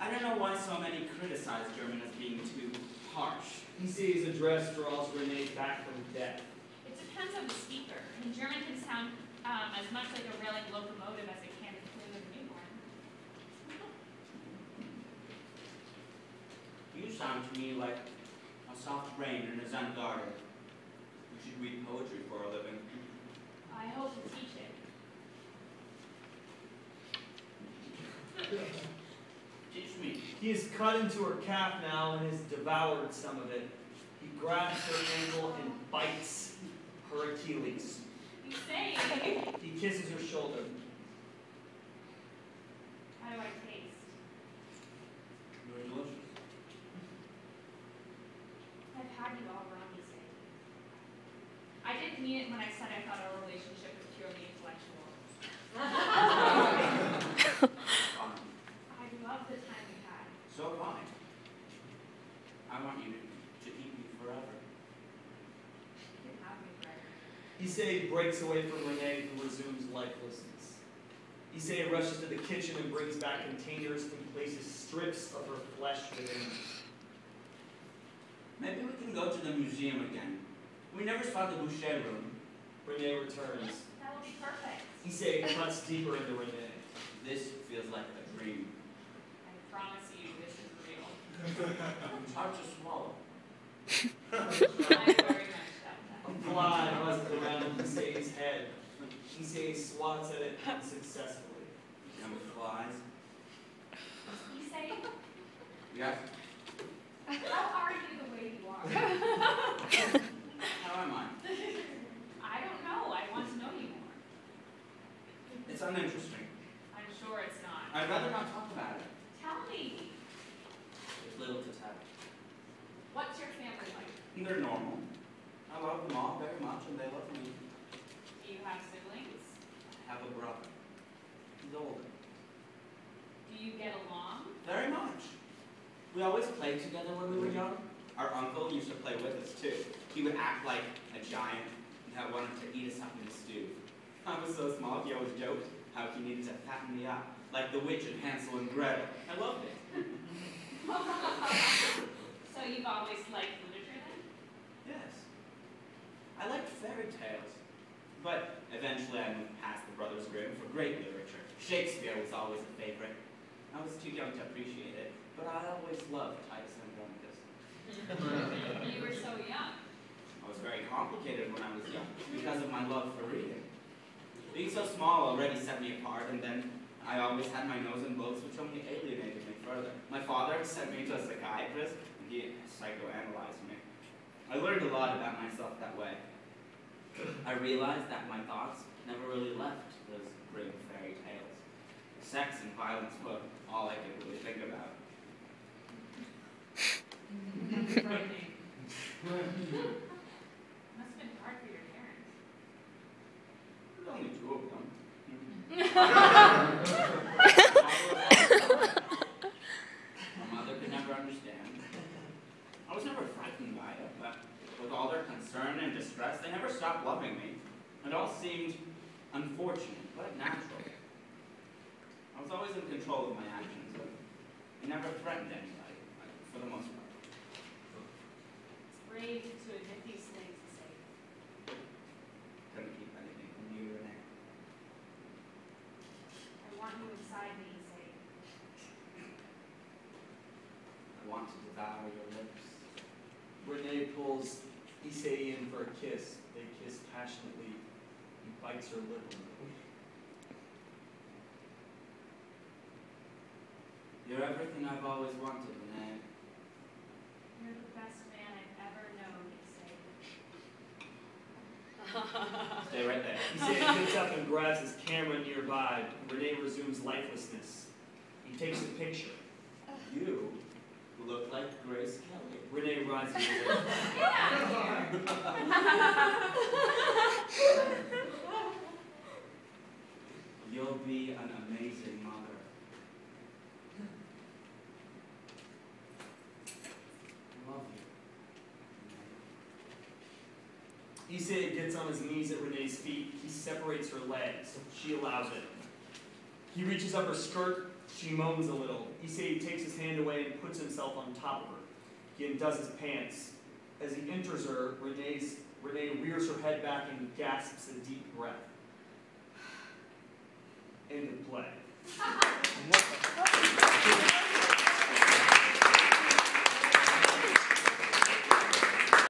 I don't know why so many criticize German as being too harsh. Issei's address draws Renee back from death. It depends on the speaker. In German can sound as much like a railing locomotive as it can a clean of a newborn. You sound to me like a soft rain in a Zen garden. You should read poetry for a living. I hope to teach it. Teach me. He is cut into her calf now and has devoured some of it. He grabs her ankle and bites her Achilles. You say, He kisses her shoulder. how do I taste? You're delicious. I've had you all wrong, you say. I didn't mean it when I said I thought our relationship was purely intellectual. Fine. I love the time we had. So fine. I want you to keep me forever. You can have me forever. Issei breaks away from Renee, who resumes lifelessness. Issei rushes to the kitchen and brings back containers and places strips of her flesh within. Maybe we can go to the museum again. We never saw the Boucher room. Renee returns. That will be perfect. Issei cuts deeper into Renee. This feels like a dream. I promise you this is real. It's hard to swallow. I very much doubt A that. fly buzzes around Issei's head. Issei swats at it unsuccessfully. And with flies. You say, Yes. how are you the way you are? How am I? I don't know. I want to know you more. It's uninteresting. I'm sure it's not. I'd rather not talk about it. Tell me, There's little to tell. what's your family like? They're normal. I love them all very much, and they love me. Do you have siblings? I have a brother. He's older. Do you get along? Very much. We always played together when we were young. Our uncle used to play with us too. He would act like a giant that wanted to eat us up in a stew. I was so small, he always joked how he needed to fatten me up, like the witch in Hansel and Gretel. I loved it. So you've always liked literature then? Yes. I liked fairy tales. But eventually I moved past the Brothers Grimm for great literature. Shakespeare was always a favorite. I was too young to appreciate it, but I always loved Titus Andronicus. You were so young. I was very complicated when I was young because of my love for reading. Being so small already set me apart, and then I always had my nose in books, which only alienated me further. My father sent me to a psychiatrist, and he psychoanalyzed me. I learned a lot about myself that way. I realized that my thoughts never really left those grim fairy tales. Sex and violence were all I could really think about. That's frightening. Must have been hard for your parents. There's only two of them. My mother could never understand. I was never frightened by it, but with all their concern and distress, they never stopped loving me. It all seemed unfortunate, but natural. I was always in control of my actions, and I never threatened anybody, for the most part. It's brave to admit these things and say, Couldn't keep anything from you, Renee. I want you inside me, you say. I want to devour your lips. Renee pulls Issei in for a kiss. They kiss passionately. He bites her lip. You're everything I've always wanted, Renee. You're the best man I've ever known, you say. Stay right there. Issei picks up and grabs his camera nearby. Renee resumes lifelessness. He takes a picture. You, who look like Grace Kelly. Renee rises away. Get out of here! You'll be an amazing mother. I love you. Issei gets on his knees at Renee's feet. He separates her legs. She allows it. He reaches up her skirt She moans a little. Issei takes his hand away and puts himself on top of her. He undoes his pants. As he enters her, Renee rears her head back and gasps a deep breath. End of play.